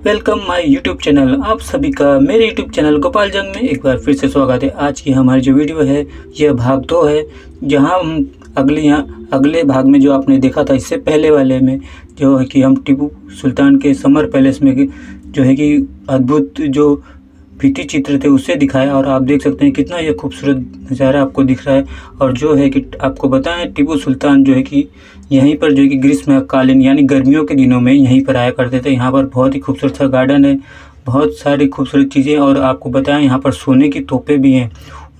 Welcome my YouTube channel. आप सभी का मेरे यूट्यूब चैनल गोपाल जंग में एक बार फिर से स्वागत है। आज की हमारी जो वीडियो है यह भाग 2 है, जहां हम अगले भाग में जो आपने देखा था इससे पहले वाले में जो है कि हम टीपू सुल्तान के समर पैलेस में जो है कि अद्भुत जो भित्ति चित्र थे उससे दिखाया, और आप देख सकते हैं कितना यह खूबसूरत नज़ारा आपको दिख रहा है। और जो है कि आपको बताएं, टीपू सुल्तान जो है कि यहीं पर जो है कि ग्रीष्मकालीन यानी गर्मियों के दिनों में यहीं पर आया करते थे। यहाँ पर बहुत ही खूबसूरत सा गार्डन है, बहुत सारी खूबसूरत चीज़ें। और आपको बताएं यहाँ पर सोने की तोपें भी हैं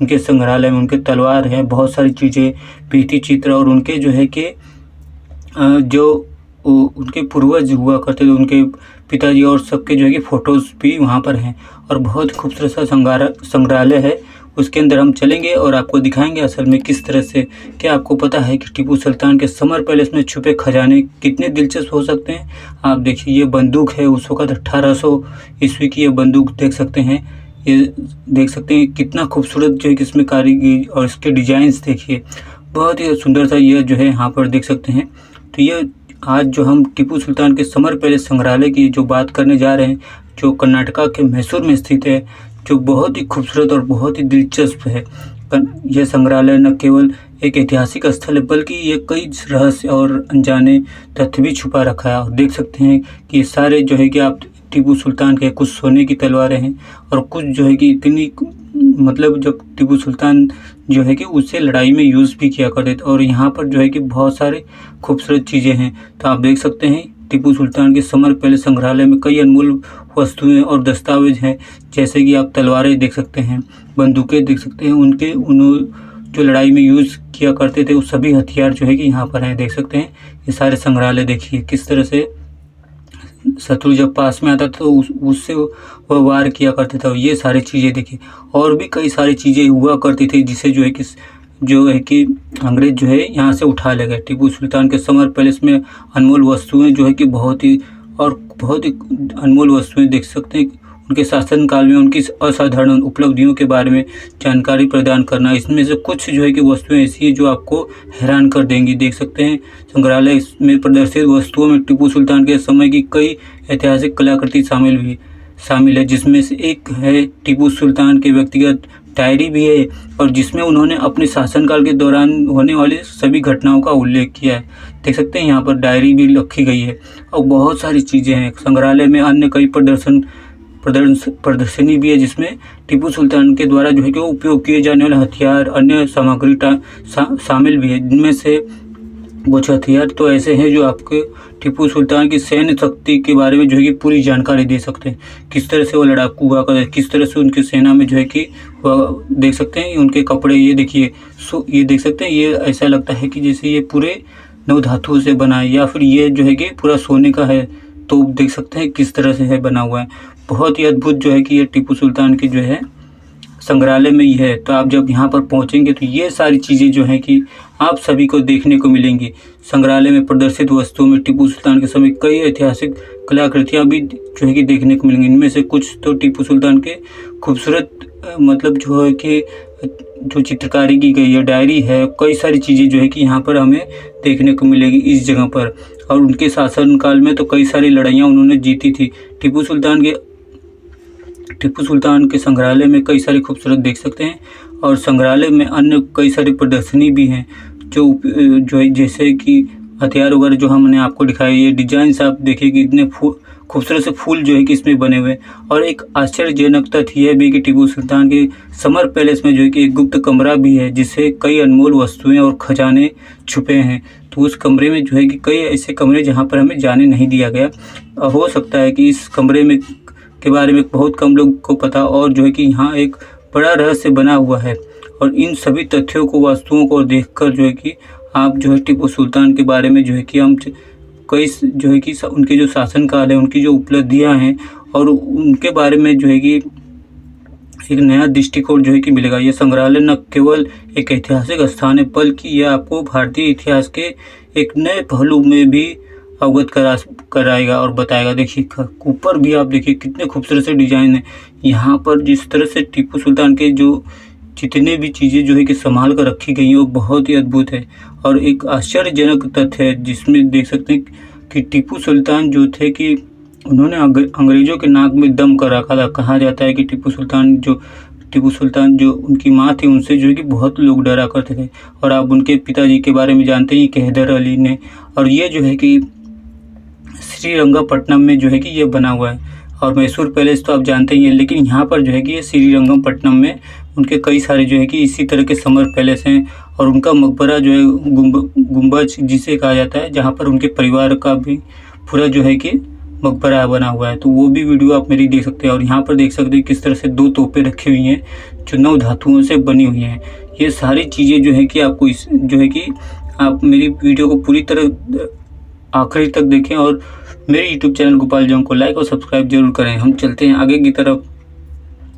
उनके संग्रहालय में, उनके तलवार हैं, बहुत सारी चीज़ें, भित्ति चित्र, और उनके जो है कि जो उनके पूर्वज हुआ करते थे, उनके पिताजी और सबके जो है कि फ़ोटोज़ भी वहाँ पर हैं। और बहुत खूबसूरत सा संग्रहालय है। उसके अंदर हम चलेंगे और आपको दिखाएंगे असल में किस तरह से। क्या आपको पता है कि टीपू सुल्तान के समर पैलेस में छुपे खजाने कितने दिलचस्प हो सकते हैं? आप देखिए, ये बंदूक है उस वक़्त 1800 ईस्वी की, ये बंदूक देख सकते हैं। ये देख सकते हैं कितना खूबसूरत जो है कि इसमें कारीगरी और इसके डिज़ाइंस देखिए, बहुत ही सुंदर सा ये जो है यहाँ पर देख सकते हैं। तो ये आज जो हम टीपू सुल्तान के समर पैलेस संग्रहालय की जो बात करने जा रहे हैं, जो कर्नाटका के मैसूर में स्थित है, जो बहुत ही खूबसूरत और बहुत ही दिलचस्प है। यह संग्रहालय न केवल एक ऐतिहासिक स्थल है, बल्कि ये कई रहस्य और अनजाने तथ्य भी छुपा रखा है। और देख सकते हैं कि ये सारे जो है कि आप टीपू सुल्तान के कुछ सोने की तलवारें हैं, और कुछ जो है कि इतनी मतलब जब टीपू सुल्तान जो है कि उससे लड़ाई में यूज़ भी किया करते थे। और यहाँ पर जो है कि बहुत सारे खूबसूरत चीज़ें हैं। तो आप देख सकते हैं टीपू सुल्तान के समर पैलेस संग्रहालय में कई अनमोल वस्तुएं और दस्तावेज हैं, जैसे कि आप तलवारें देख सकते हैं, बंदूकें देख सकते हैं, उनके जो लड़ाई में यूज़ किया करते थे वो सभी हथियार जो है कि यहाँ पर हैं। देख सकते हैं ये सारे संग्रहालय, देखिए किस तरह से शत्रु जब पास में आता था तो उससे वह वार किया करते थे। ये सारी चीज़ें देखिए, और भी कई सारी चीज़ें हुआ करती थी जिसे जो है कि अंग्रेज़ जो है यहाँ से उठा ले गए। टीपू सुल्तान के समर पैलेस में अनमोल वस्तुएं जो है कि बहुत ही अनमोल वस्तुएं देख सकते हैं। उनके शासनकाल में उनकी असाधारण उपलब्धियों के बारे में जानकारी प्रदान करना, इसमें से कुछ जो है कि वस्तुएं ऐसी हैं जो आपको हैरान कर देंगी। देख सकते हैं संग्रहालय में प्रदर्शित वस्तुओं में टीपू सुल्तान के समय की कई ऐतिहासिक कलाकृति शामिल है, जिसमें से एक है टीपू सुल्तान के व्यक्तिगत डायरी भी है, और जिसमें उन्होंने अपने शासनकाल के दौरान होने वाली सभी घटनाओं का उल्लेख किया है। देख सकते हैं यहाँ पर डायरी भी रखी गई है, और बहुत सारी चीज़ें हैं। संग्रहालय में अन्य कई प्रदर्शनी भी है, जिसमें टीपू सुल्तान के द्वारा जो है कि उपयोग किए जाने वाले हथियार, अन्य सामग्री शामिल भी है। जिनमें से कुछ हथियार तो ऐसे हैं जो आपके टीपू सुल्तान की सैन्य शक्ति के बारे में जो है कि पूरी जानकारी दे सकते हैं। किस तरह से वो लड़ाकू हुआ करते, किस तरह से उनकी सेना में जो है कि वह देख सकते हैं उनके कपड़े, ये देखिए। ये देख सकते हैं, ये ऐसा लगता है कि जैसे ये पूरे नवधातुओं से बना है, या फिर ये जो है कि पूरा सोने का है। तो देख सकते हैं किस तरह से है बना हुआ है। बहुत ही अद्भुत जो है कि ये टीपू सुल्तान की जो है संग्रहालय में ही है। तो आप जब यहाँ पर पहुँचेंगे तो ये सारी चीज़ें जो हैं कि आप सभी को देखने को मिलेंगी। संग्रहालय में प्रदर्शित वस्तुओं में टीपू सुल्तान के समय कई ऐतिहासिक कलाकृतियाँ भी जो है कि देखने को मिलेंगी। इनमें से कुछ तो टीपू सुल्तान के खूबसूरत मतलब जो है कि जो चित्रकारी की गई है, डायरी है, कई सारी चीज़ें जो है कि यहाँ पर हमें देखने को मिलेगी इस जगह पर। और उनके शासनकाल में तो कई सारी लड़ाइयाँ उन्होंने जीती थी। टीपू सुल्तान के संग्रहालय में कई सारी खूबसूरत देख सकते हैं। और संग्रहालय में अन्य कई सारी प्रदर्शनी भी हैं, जो जैसे कि हथियार वगैरह जो हमने आपको दिखाया। ये डिजाइन्स आप देखिए कि इतने खूबसूरत से फूल जो है कि इसमें बने हुए। और एक आश्चर्यजनक तथ्य यह भी कि टीपू सुल्तान के समर पैलेस में जो है कि एक गुप्त कमरा भी है, जिससे कई अनमोल वस्तुएं और खजाने छुपे हैं। तो उस कमरे में जो है कि कई ऐसे कमरे जहाँ पर हमें जाने नहीं दिया गया। हो सकता है कि इस कमरे में के बारे में बहुत कम लोग को पता, और जो है कि यहाँ एक बड़ा रहस्य बना हुआ है। और इन सभी तथ्यों को, वस्तुओं को देखकर जो है कि आप जो है टीपू सुल्तान के बारे में जो है कि हम कई जो है कि उनके जो शासनकाल है, उनकी जो उपलब्धियां हैं, और उनके बारे में जो है कि एक नया दृष्टिकोण जो है कि मिलेगा। ये संग्रहालय न केवल एक ऐतिहासिक स्थान है, बल्कि यह आपको भारतीय इतिहास के एक नए पहलू में भी अवगत कराएगा और बताएगा। देखिए ऊपर भी आप देखिए कितने खूबसूरत से डिज़ाइन है यहाँ पर। जिस तरह से टीपू सुल्तान के जो जितने भी चीज़ें जो है कि संभाल कर रखी गई हैं वो बहुत ही अद्भुत है। और एक आश्चर्यजनक तथ्य है जिसमें देख सकते हैं कि टीपू सुल्तान जो थे कि उन्होंने अंग्रेज़ों के नाक में दम कर रखा था। कहा जाता है कि टीपू सुल्तान जो उनकी माँ थी, उनसे जो है कि बहुत लोग डरा करते थे। और आप उनके पिताजी के बारे में जानते ही, कि हैदर अली ने। और ये जो है कि श्रीरंगपट्टनम में जो है कि ये बना हुआ है। और मैसूर पैलेस तो आप जानते ही हैं, लेकिन यहाँ पर जो है कि ये श्रीरंगपट्टनम में उनके कई सारे जो है कि इसी तरह के समर पैलेस हैं। और उनका मकबरा जो है गुंबज जिसे कहा जाता है, जहाँ पर उनके परिवार का भी पूरा जो है कि मकबरा बना हुआ है। तो वो भी वीडियो आप मेरी देख सकते हैं। और यहाँ पर देख सकते हैं किस तरह से 2 तोपें रखी हुई हैं जो 9 धातुओं से बनी हुई हैं। ये सारी चीज़ें जो है कि आपको जो है कि आप मेरी वीडियो को पूरी तरह आखिरी तक देखें और मेरे यूट्यूब चैनल गोपाल जंग को लाइक और सब्सक्राइब जरूर करें। हम चलते हैं आगे की तरफ।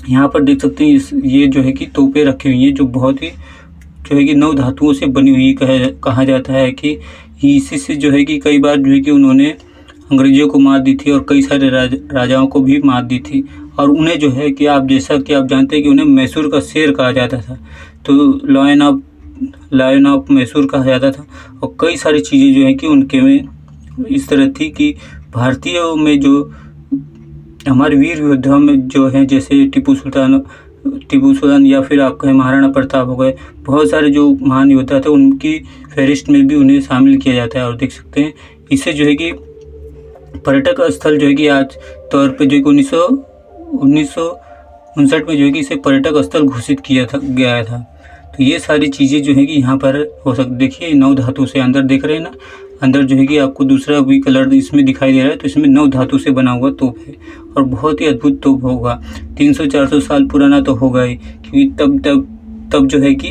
यहाँ पर देख सकते हैं ये जो है कि तोपें रखी हुई हैं जो बहुत ही जो है कि 9 धातुओं से बनी हुई कहा जाता है कि इसी से जो है कि कई बार जो है कि उन्होंने अंग्रेज़ों को मार दी थी और कई सारे राजाओं को भी मार दी थी। और उन्हें जो है कि आप जैसा कि आप जानते हैं कि उन्हें मैसूर का शेर कहा जाता था, तो लायन ऑफ मैसूर कहा जाता था। और कई सारी चीज़ें जो है कि उनके में इस तरह थी कि भारतीयों में जो हमारे वीर योद्धा में जो हैं, जैसे टीपू सुल्तान या फिर आप कहें महाराणा प्रताप हो गए, बहुत सारे जो महान योद्धा थे, उनकी फहरिस्त में भी उन्हें शामिल किया जाता है। और देख सकते हैं इससे जो है कि पर्यटक स्थल जो है कि आज तौर पे जो कि 1959 में जो है कि इसे पर्यटक स्थल घोषित गया था। तो ये सारी चीज़ें जो है कि यहाँ पर हो सकती। देखिए 9 धातु से अंदर देख रहे हैं ना, अंदर जो है कि आपको दूसरा भी कलर इसमें दिखाई दे रहा है। तो इसमें 9 धातु से बना हुआ तोप है और बहुत ही अद्भुत तोप होगा। 300-400 साल पुराना तो होगा ही, क्योंकि तब जो है कि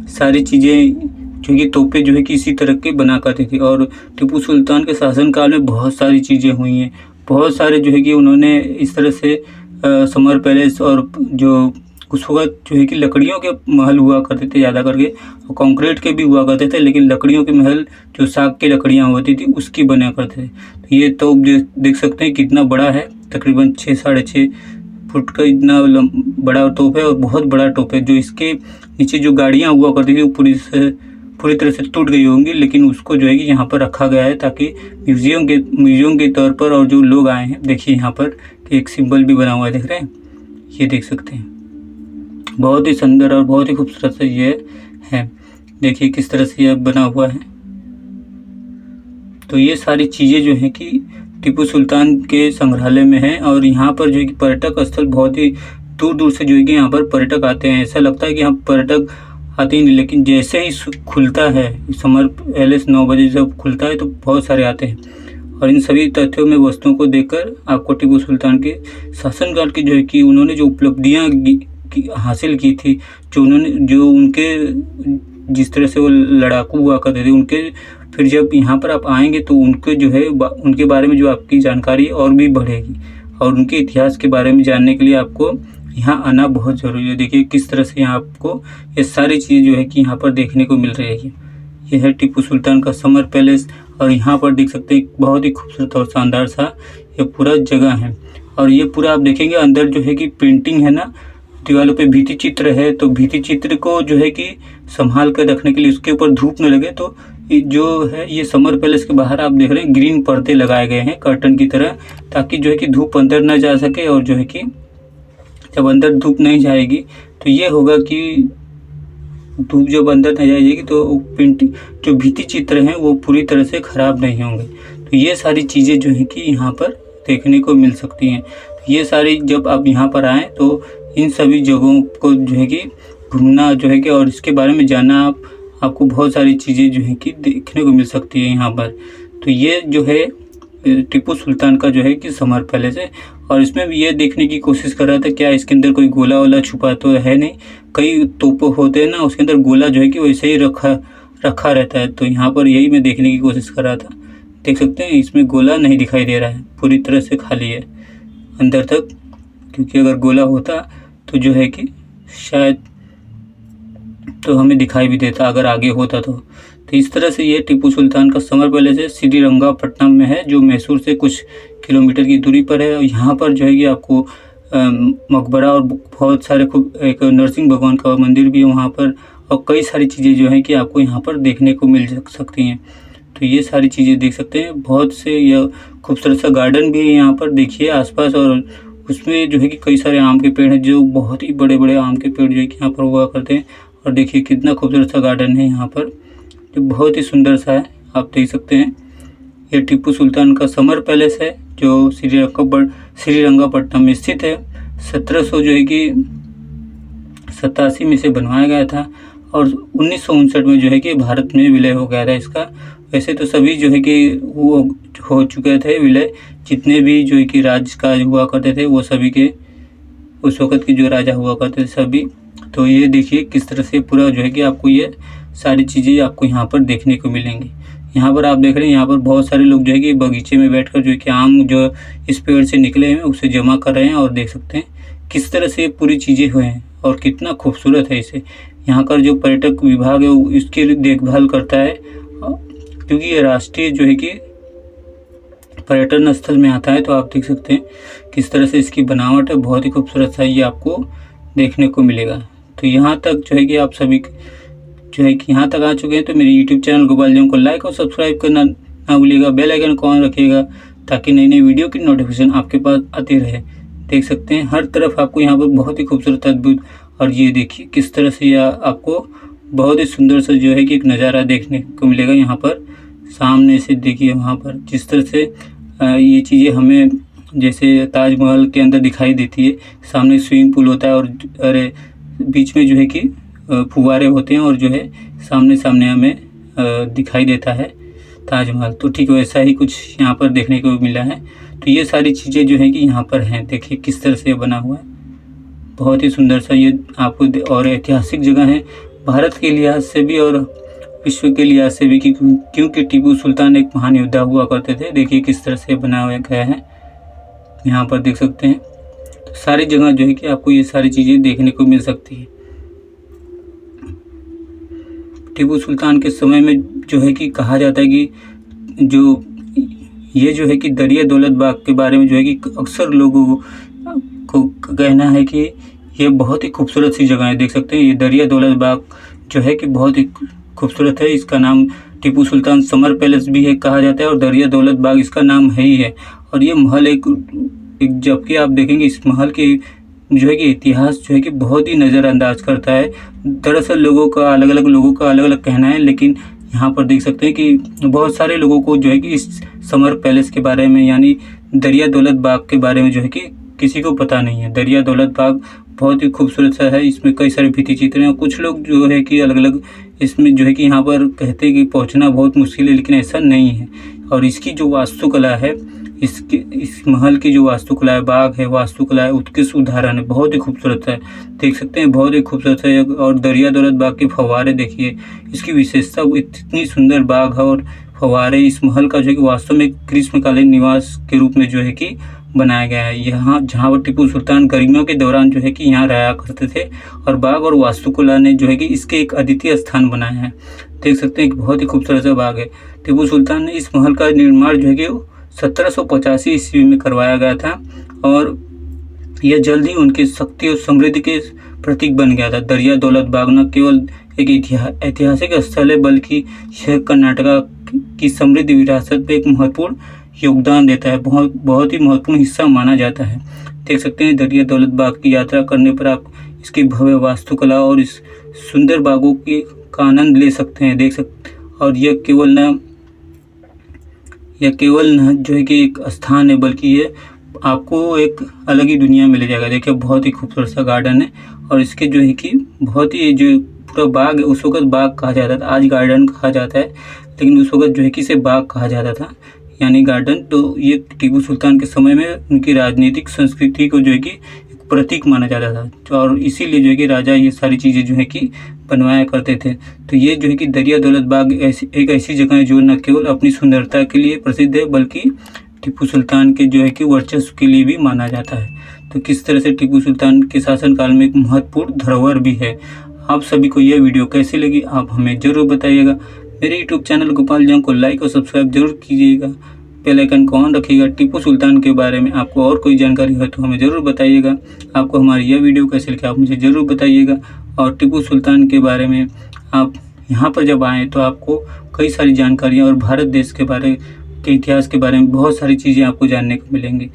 सारी चीज़ें जो कि तोपें जो है कि इसी तरह के बना करती थी। और टीपू सुल्तान के शासनकाल में बहुत सारी चीज़ें हुई हैं। बहुत सारे जो है कि उन्होंने इस तरह से समर पैलेस और जो उस वक्त जो है कि लकड़ियों के महल हुआ करते थे ज़्यादा करके, और कंक्रीट के भी हुआ करते थे, लेकिन लकड़ियों के महल जो साग की लकड़ियाँ होती थी उसकी बना करते थे। तो ये तोप देख सकते हैं कितना बड़ा है, तकरीबन 6-6.5 फुट का इतना बड़ा तोप है। और बहुत बड़ा तोप है। जो इसके नीचे जो गाड़ियाँ हुआ करती थी वो पूरी तरह से टूट गई होंगी, लेकिन उसको जो है कि यहाँ पर रखा गया है ताकि म्यूजियम के तौर पर, और जो लोग आए हैं, देखिए यहाँ पर एक सिंबल भी बना हुआ है, देख रहे हैं, ये देख सकते हैं। बहुत ही सुंदर और बहुत ही खूबसूरत से ये है। देखिए किस तरह से यह बना हुआ है। तो ये सारी चीज़ें जो हैं कि टीपू सुल्तान के संग्रहालय में है। और यहाँ पर जो है कि पर्यटक स्थल बहुत ही दूर दूर से जो है कि यहाँ पर पर्यटक आते हैं। ऐसा लगता है कि यहाँ पर्यटक आते ही नहीं, लेकिन जैसे ही खुलता है समर पैलेस 9 बजे जब खुलता है तो बहुत सारे आते हैं। और इन सभी तथ्यों में वस्तुओं को देखकर आपको टीपू सुल्तान के शासनकाल की जो है कि उन्होंने जो उपलब्धियाँ हासिल की थी, जो उनके जिस तरह से वो लड़ाकू हुआ करते थे, उनके फिर जब यहाँ पर आप आएंगे तो उनके जो है उनके बारे में जो आपकी जानकारी और भी बढ़ेगी। और उनके इतिहास के बारे में जानने के लिए आपको यहाँ आना बहुत ज़रूरी है। देखिए किस तरह से यहाँ आपको ये सारी चीज़ जो है कि यहाँ पर देखने को मिल रही है। ये है टीपू सुल्तान का समर पैलेस। और यहाँ पर देख सकते हैं बहुत ही खूबसूरत और शानदार सा ये पूरा जगह है। और ये पूरा आप देखेंगे अंदर जो है कि पेंटिंग है ना, दीवारों पे भित्ति चित्र है। तो भित्ति चित्र को जो है कि संभाल कर रखने के लिए, उसके ऊपर धूप न लगे, तो जो है ये समर पैलेस के बाहर आप देख रहे हैं ग्रीन पर्दे लगाए गए हैं कर्टन की तरह, ताकि जो है कि धूप अंदर न जा सके। और जो है कि जब अंदर धूप नहीं जाएगी तो ये होगा कि धूप जब अंदर नहीं जाएगी तो पेंटिंग जो भित्ति चित्र हैं वो पूरी तरह से ख़राब नहीं होंगे। तो ये सारी चीज़ें जो हैं कि यहाँ पर देखने को मिल सकती हैं। ये सारी जब आप यहाँ पर आएँ तो इन सभी जगहों को जो है कि घूमना जो है कि, और इसके बारे में जानना, आपको बहुत सारी चीज़ें जो है कि देखने को मिल सकती है यहाँ पर। तो ये जो है टीपू सुल्तान का जो है कि समर पैलेस है। और इसमें भी ये देखने की कोशिश कर रहा था क्या इसके अंदर कोई गोला वोला छुपा तो है नहीं। कई तोप होते हैं ना, उसके अंदर गोला जो है कि वैसे ही रखा रहता है। तो यहाँ पर यही मैं देखने की कोशिश कर रहा था। देख सकते हैं इसमें गोला नहीं दिखाई दे रहा है, पूरी तरह से खाली है अंदर तक, क्योंकि अगर गोला होता तो जो है कि शायद तो हमें दिखाई भी देता अगर आगे होता तो इस तरह से ये टीपू सुल्तान का समर पैलेस है, श्रीरंगपट्टनम में है, जो मैसूर से कुछ किलोमीटर की दूरी पर है। और यहाँ पर जो है कि आपको मकबरा और बहुत सारे एक नरसिंह भगवान का मंदिर भी है वहाँ पर, और कई सारी चीज़ें जो हैं कि आपको यहाँ पर देखने को मिल सकती हैं। तो ये सारी चीज़ें देख सकते हैं। बहुत से यह खूबसूरत सा गार्डन भी है यहाँ पर देखिए आसपास, और उसमें जो है कि कई सारे आम के पेड़ हैं, जो बहुत ही बड़े-बड़े आम के पेड़ जो है कि यहाँ पर हुआ करते हैं। और देखिए कितना खूबसूरत सा गार्डन है यहाँ पर, जो बहुत ही सुंदर सा है, आप देख सकते हैं। ये टीपू सुल्तान का समर पैलेस है जो श्रीरंगपट्टनम में स्थित है। 1700 जो है कि 87 में से बनवाया गया था और 1959 में जो है कि भारत में विलय हो गया था इसका। वैसे तो सभी जो है कि वो हो चुके थे विलय, जितने भी जो है कि राजकाज हुआ करते थे वो सभी के, उस वक़्त के जो राजा हुआ करते थे सभी। तो ये देखिए किस तरह से पूरा जो है कि आपको ये सारी चीज़ें आपको यहाँ पर देखने को मिलेंगी। यहाँ पर आप देख रहे हैं, यहाँ पर बहुत सारे लोग जो है कि बगीचे में बैठकर जो है कि आम जो इस पेड़ से निकले हैं उसे जमा कर रहे हैं, और देख सकते हैं किस तरह से पूरी चीज़ें हुए हैं और कितना खूबसूरत है इसे। यहाँ का जो पर्यटक विभाग है वो इसकी देखभाल करता है, क्योंकि ये राष्ट्रीय जो है कि पर्यटन स्थल में आता है। तो आप देख सकते हैं किस तरह से इसकी बनावट है, बहुत ही खूबसूरत सा ये आपको देखने को मिलेगा। तो यहाँ तक जो है कि आप सभी जो है कि यहाँ तक आ चुके हैं, तो मेरे यूट्यूब चैनल गोपाल जंग को लाइक और सब्सक्राइब करना ना भूलिएगा, बेल आइकन को ऑन रखिएगा ताकि नई नई वीडियो की नोटिफिकेशन आपके पास आती रहे। देख सकते हैं हर तरफ आपको यहाँ पर बहुत ही खूबसूरत अद्भुत, और ये देखिए किस तरह से यह आपको बहुत ही सुंदर सा जो है कि एक नज़ारा देखने को मिलेगा। यहाँ पर सामने से देखिए वहाँ पर जिस तरह से ये चीज़ें हमें जैसे ताजमहल के अंदर दिखाई देती है, सामने स्विमिंग पूल होता है और अरे बीच में जो है कि फुव्वारे होते हैं, और जो है सामने सामने हमें दिखाई देता है ताजमहल। तो ठीक वैसा ही कुछ यहाँ पर देखने को मिला है। तो ये सारी चीज़ें जो है कि यहाँ पर हैं, देखिए किस तरह से बना हुआ है, बहुत ही सुंदर सा ये आपको। और ऐतिहासिक जगह है भारत के लिहाज से भी और विश्व के लिहाज से भी, क्योंकि टीपू सुल्तान एक महान योद्धा हुआ करते थे। देखिए किस तरह से बनाया गया है, यहाँ पर देख सकते हैं। तो सारी जगह जो है कि आपको ये सारी चीज़ें देखने को मिल सकती है। टीपू सुल्तान के समय में जो है कि कहा जाता है कि जो ये जो है कि दरिया दौलत बाग के बारे में जो है कि अक्सर लोगों को कहना है कि ये बहुत ही खूबसूरत सी जगह है। देख सकते हैं ये दरिया दौलत बाग जो है कि बहुत ही खूबसूरत है। इसका नाम टीपू सुल्तान समर पैलेस भी है कहा जाता है, और दरिया दौलत बाग इसका नाम है ही है। और ये महल एक जबकि आप देखेंगे इस महल के जो है कि इतिहास जो है कि बहुत ही नज़रअंदाज करता है। दरअसल लोगों का अलग अलग कहना है, लेकिन यहाँ पर देख सकते हैं कि बहुत सारे लोगों को जो है कि इस समर पैलेस के बारे में, यानी दरिया दौलत बाग के बारे में जो है कि किसी को पता नहीं है। दरिया दौलत बाग बहुत ही खूबसूरत सा है, इसमें कई सारे भित्ति चित्र हैं। कुछ लोग जो है कि अलग अलग इसमें जो है कि यहाँ पर कहते हैं कि पहुँचना बहुत मुश्किल है, लेकिन ऐसा नहीं है। और इसकी जो वास्तुकला है, इस महल की जो वास्तुकला है, बाग है, वास्तुकला है, उत्कृष्ट उदाहरण है, बहुत ही खूबसूरत है। देख सकते हैं बहुत ही खूबसूरत है। और दरिया दौलत बाग के फव्वारे देखिए, इसकी विशेषता इतनी सुंदर बाग है और फव्वारे इस महल का जो है कि वास्तव में ग्रीष्मकालीन निवास के रूप में जो है कि बनाया गया है। यहाँ जहाँ पर टीपू सुल्तान गर्मियों के दौरान जो है कि यहाँ रहा करते थे, और बाग और वास्तुकला ने जो है कि इसके एक अद्वितीय स्थान बनाया है। देख सकते हैं कि बहुत ही खूबसूरत सा बाग है। टीपू सुल्तान ने इस महल का निर्माण जो है कि 1785 ईस्वी में करवाया गया था, और यह जल्द ही उनकी शक्ति और समृद्धि के प्रतीक बन गया था। दरिया दौलत बाग न केवल एक ऐतिहासिक स्थल है, बल्कि यह कर्नाटक की समृद्ध विरासत में एक महत्वपूर्ण योगदान देता है, बहुत ही महत्वपूर्ण हिस्सा माना जाता है। देख सकते हैं दरिया दौलत बाग की यात्रा करने पर आप इसकी भव्य वास्तुकला और इस सुंदर बागों का आनंद ले सकते हैं। देख सकते, और यह केवल न जो है कि एक स्थान है, बल्कि ये आपको एक अलग ही दुनिया में ले जाएगा। देखिए बहुत ही खूबसूरत सा गार्डन है, और इसके जो है कि बहुत ही जो पूरा बाग है, उस वक्त बाग कहा जाता था, आज गार्डन कहा जाता है, लेकिन उस वक्त जो है कि इसे बाग कहा जाता था, यानी गार्डन। तो ये टीपू सुल्तान के समय में उनकी राजनीतिक संस्कृति को जो है कि एक प्रतीक माना जाता था, और इसीलिए जो है कि राजा ये सारी चीज़ें जो है कि बनवाया करते थे। तो ये जो है कि दरिया दौलत बाग एक ऐसी जगह है जो न केवल अपनी सुंदरता के लिए प्रसिद्ध है, बल्कि टीपू सुल्तान के जो है कि वर्चस्व के लिए भी माना जाता है। तो किस तरह से टीपू सुल्तान के शासनकाल में एक महत्वपूर्ण धरोहर भी है। आप सभी को यह वीडियो कैसी लगी आप हमें ज़रूर बताइएगा। मेरे यूट्यूब चैनल गोपाल जंग को लाइक और सब्सक्राइब जरूर कीजिएगा, बेल आइकन को ऑन रखिएगा। टीपू सुल्तान के बारे में आपको और कोई जानकारी हो तो हमें ज़रूर बताइएगा। आपको हमारी यह वीडियो कैसे लगी आप मुझे ज़रूर बताइएगा, और टीपू सुल्तान के बारे में आप यहाँ पर जब आएँ तो आपको कई सारी जानकारियाँ और भारत देश के इतिहास के बारे में बहुत सारी चीज़ें आपको जानने को मिलेंगी।